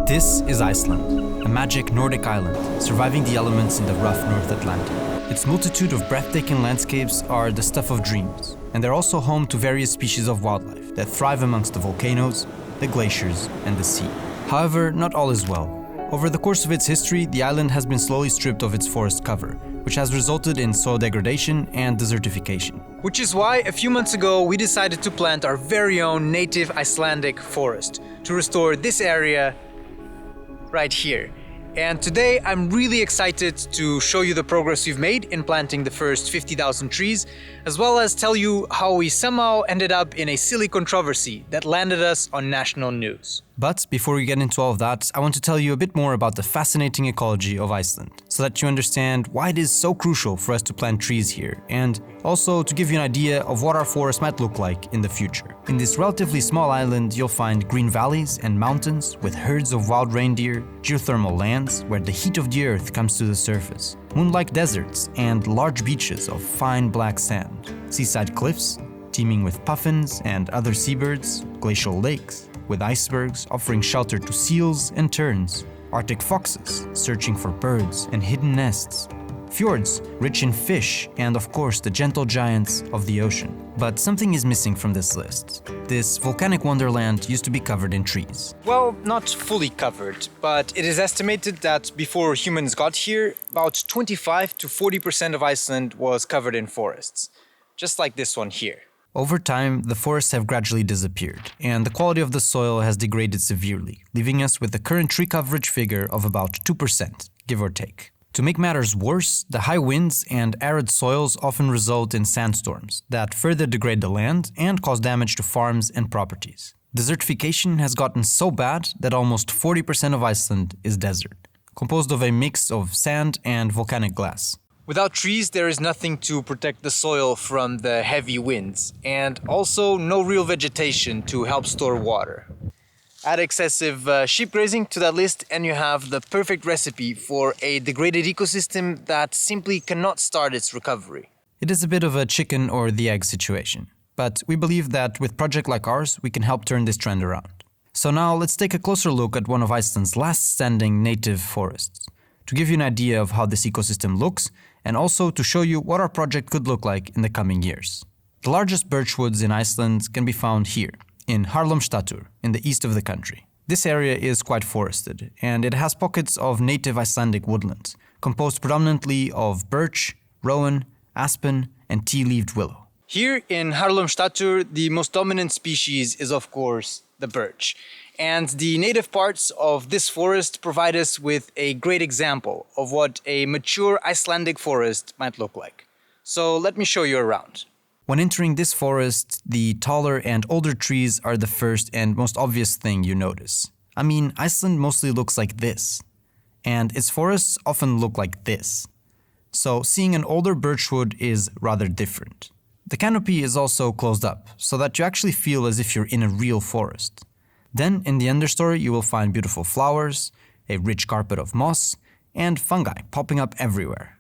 This is Iceland, a magic Nordic island surviving the elements in the rough North Atlantic. Its multitude of breathtaking landscapes are the stuff of dreams, and they're also home to various species of wildlife that thrive amongst the volcanoes, the glaciers, and the sea. However, not all is well. Over the course of its history, the island has been slowly stripped of its forest cover, which has resulted in soil degradation and desertification. Which is why, a few months ago, we decided to plant our very own native Icelandic forest to restore this area right here. And today, I'm really excited to show you the progress we've made in planting the first 50,000 trees, as well as tell you how we somehow ended up in a silly controversy that landed us on national news. But before we get into all of that, I want to tell you a bit more about the fascinating ecology of Iceland, so that you understand why it is so crucial for us to plant trees here, and also to give you an idea of what our forest might look like in the future. In this relatively small island, you'll find green valleys and mountains with herds of wild reindeer, geothermal lands where the heat of the earth comes to the surface, moon-like deserts, and large beaches of fine black sand, seaside cliffs teeming with puffins and other seabirds, glacial lakes with icebergs offering shelter to seals and terns, Arctic foxes searching for birds and hidden nests, fjords rich in fish, and of course the gentle giants of the ocean. But something is missing from this list. This volcanic wonderland used to be covered in trees. Well, not fully covered, but it is estimated that before humans got here, about 25 to 40% of Iceland was covered in forests, just like this one here. Over time, the forests have gradually disappeared, and the quality of the soil has degraded severely, leaving us with the current tree coverage figure of about 2%, give or take. To make matters worse, the high winds and arid soils often result in sandstorms that further degrade the land and cause damage to farms and properties. Desertification has gotten so bad that almost 40% of Iceland is desert, composed of a mix of sand and volcanic glass. Without trees, there is nothing to protect the soil from the heavy winds, and also no real vegetation to help store water. Add excessive sheep grazing to that list and you have the perfect recipe for a degraded ecosystem that simply cannot start its recovery. It is a bit of a chicken or the egg situation, but we believe that with a project like ours, we can help turn this trend around. So now let's take a closer look at one of Iceland's last standing native forests, to give you an idea of how this ecosystem looks and also to show you what our project could look like in the coming years. The largest birchwoods in Iceland can be found here, in Harlumstatur, in the east of the country. This area is quite forested, and it has pockets of native Icelandic woodlands, composed predominantly of birch, rowan, aspen, and tea-leaved willow. Here in Harlumstatur, the most dominant species is of course the birch. And the native parts of this forest provide us with a great example of what a mature Icelandic forest might look like. So let me show you around. When entering this forest, the taller and older trees are the first and most obvious thing you notice. I mean, Iceland mostly looks like this, and its forests often look like this. So seeing an older birchwood is rather different. The canopy is also closed up, so that you actually feel as if you're in a real forest. Then, in the understory, you will find beautiful flowers, a rich carpet of moss, and fungi popping up everywhere.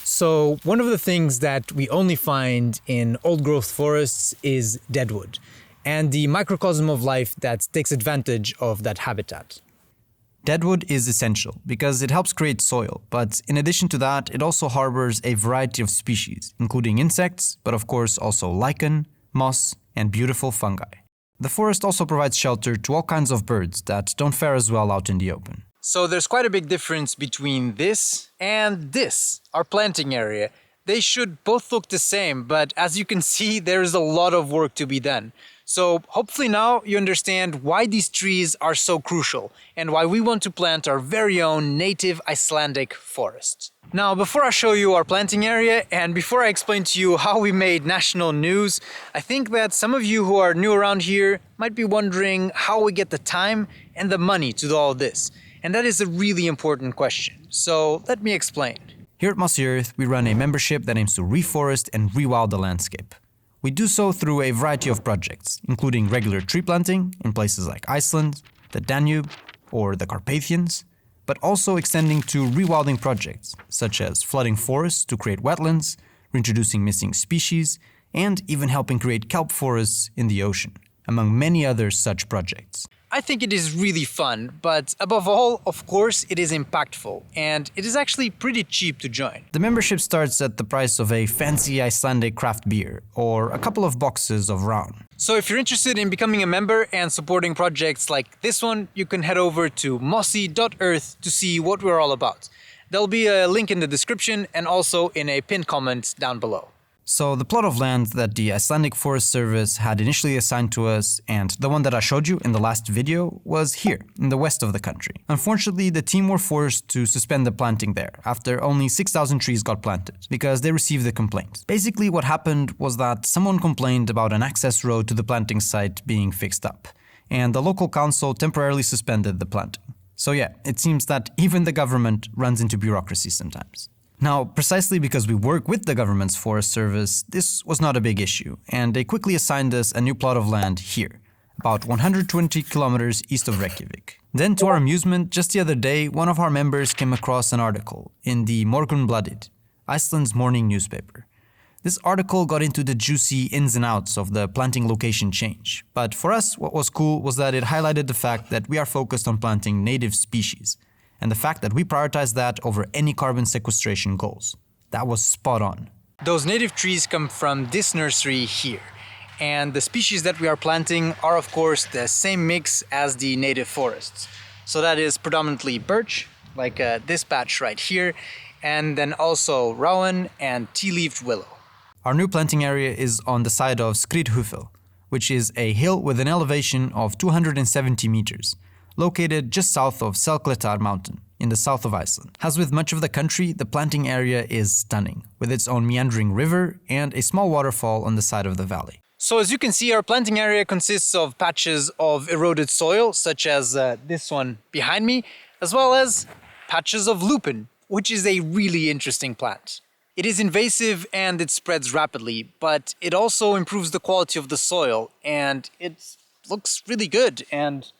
So, one of the things that we only find in old-growth forests is deadwood, and the microcosm of life that takes advantage of that habitat. Deadwood is essential because it helps create soil, but in addition to that, it also harbors a variety of species, including insects, but of course also lichen, moss, and beautiful fungi. The forest also provides shelter to all kinds of birds that don't fare as well out in the open. So there's quite a big difference between this and this, our planting area. They should both look the same, but as you can see, there's a lot of work to be done. So hopefully now you understand why these trees are so crucial and why we want to plant our very own native Icelandic forest. Now, before I show you our planting area and before I explain to you how we made national news, I think that some of you who are new around here might be wondering how we get the time and the money to do all this. And that is a really important question. So let me explain. Here at Mossy Earth, we run a membership that aims to reforest and rewild the landscape. We do so through a variety of projects, including regular tree planting in places like Iceland, the Danube, or the Carpathians, but also extending to rewilding projects, such as flooding forests to create wetlands, reintroducing missing species, and even helping create kelp forests in the ocean. among many other such projects. I think it is really fun, but above all, of course, it is impactful, and it is actually pretty cheap to join. The membership starts at the price of a fancy Icelandic craft beer, or a couple of boxes of Rán. So if you're interested in becoming a member and supporting projects like this one, you can head over to mossy.earth to see what we're all about. There'll be a link in the description and also in a pinned comment down below. So the plot of land that the Icelandic Forest Service had initially assigned to us, and the one that I showed you in the last video, was here, in the west of the country. Unfortunately, the team were forced to suspend the planting there after only 6,000 trees got planted, because they received a complaint. Basically what happened was that someone complained about an access road to the planting site being fixed up, and the local council temporarily suspended the planting. So yeah, it seems that even the government runs into bureaucracy sometimes. Now, precisely because we work with the government's Forest Service, this was not a big issue, and they quickly assigned us a new plot of land here, about 120 kilometers east of Reykjavik. Then, to our amusement, just the other day, one of our members came across an article in the Morgunblaðið, Iceland's morning newspaper. This article got into the juicy ins and outs of the planting location change, but for us, what was cool was that it highlighted the fact that we are focused on planting native species, and the fact that we prioritize that over any carbon sequestration goals. That was spot on. Those native trees come from this nursery here, and the species that we are planting are of course the same mix as the native forests. So that is predominantly birch, like this patch right here, and then also rowan and tea-leaved willow. Our new planting area is on the side of Skriðhufell, which is a hill with an elevation of 270 meters. Located just south of Selkletar mountain, in the south of Iceland. As with much of the country, the planting area is stunning, with its own meandering river and a small waterfall on the side of the valley. So as you can see, our planting area consists of patches of eroded soil, such as this one behind me, as well as patches of lupin, which is a really interesting plant. It is invasive and it spreads rapidly, but it also improves the quality of the soil, and it looks really good, and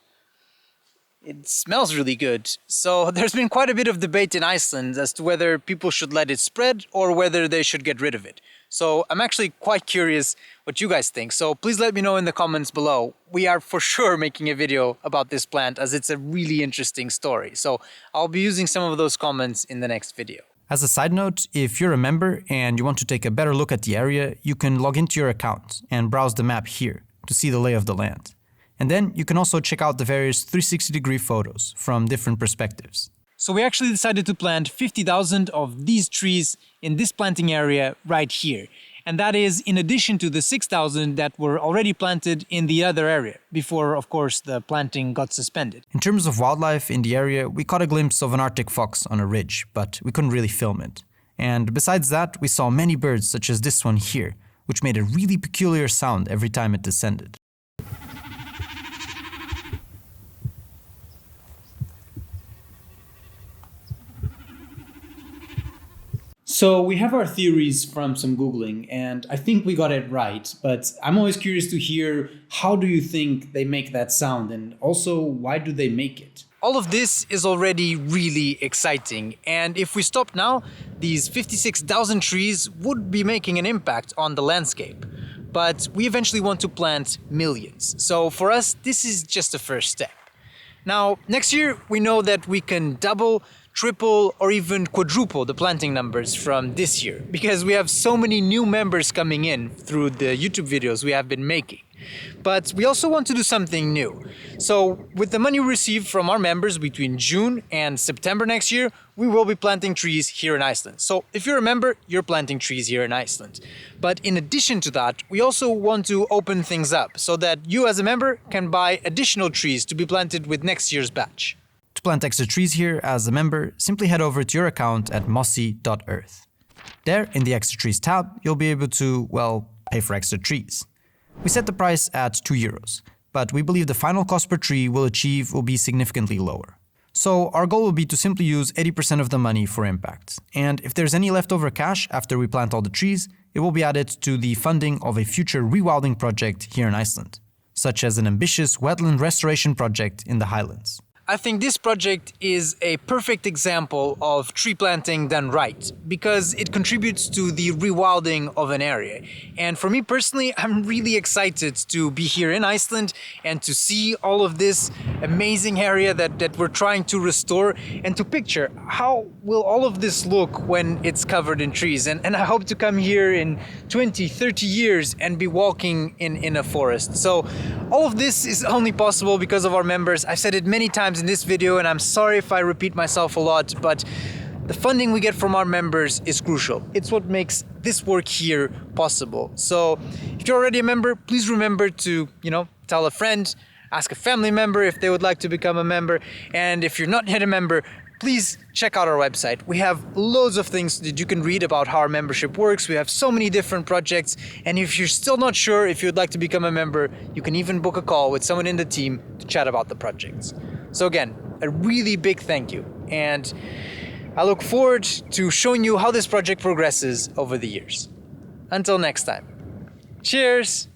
it smells really good. So there's been quite a bit of debate in Iceland as to whether people should let it spread or whether they should get rid of it. So I'm actually quite curious what you guys think. So please let me know in the comments below. We are for sure making a video about this plant as it's a really interesting story. So I'll be using some of those comments in the next video. As a side note, if you're a member and you want to take a better look at the area, you can log into your account and browse the map here to see the lay of the land. And then you can also check out the various 360-degree photos from different perspectives. So we actually decided to plant 50,000 of these trees in this planting area right here. And that is in addition to the 6,000 that were already planted in the other area, before, of course, the planting got suspended. In terms of wildlife in the area, we caught a glimpse of an Arctic fox on a ridge, but we couldn't really film it. And besides that, we saw many birds such as this one here, which made a really peculiar sound every time it descended. So we have our theories from some Googling, and I think we got it right, but I'm always curious to hear, how do you think they make that sound, and also why do they make it? All of this is already really exciting, and if we stop now, these 56,000 trees would be making an impact on the landscape. But we eventually want to plant millions, so for us this is just the first step. Now, next year we know that we can double, triple, or even quadruple the planting numbers from this year, because we have so many new members coming in through the YouTube videos we have been making. But we also want to do something new. So with the money we receive from our members between June and September next year, we will be planting trees here in Iceland. So if you're a member, you're planting trees here in Iceland. But in addition to that, we also want to open things up so that you as a member can buy additional trees to be planted with next year's batch. To plant extra trees here as a member, simply head over to your account at mossy.earth. There, in the Extra Trees tab, you'll be able to, well, pay for extra trees. We set the price at €2, but we believe the final cost per tree we'll achieve will be significantly lower. So our goal will be to simply use 80% of the money for impact. And if there's any leftover cash after we plant all the trees, it will be added to the funding of a future rewilding project here in Iceland, such as an ambitious wetland restoration project in the Highlands. I think this project is a perfect example of tree planting done right, because it contributes to the rewilding of an area. And for me personally, I'm really excited to be here in Iceland and to see all of this amazing area that we're trying to restore, and to picture how will all of this look when it's covered in trees. And I hope to come here in 20, 30 years and be walking in a forest. So all of this is only possible because of our members. I've said it many times in this video, and I'm sorry if I repeat myself a lot, but the funding we get from our members is crucial. It's what makes this work here possible. So if you're already a member, please remember to, tell a friend, ask a family member if they would like to become a member. And if you're not yet a member, please check out our website. We have loads of things that you can read about how our membership works. We have so many different projects. And if you're still not sure if you'd like to become a member, you can even book a call with someone in the team to chat about the projects. So again, a really big thank you. And I look forward to showing you how this project progresses over the years. Until next time. Cheers!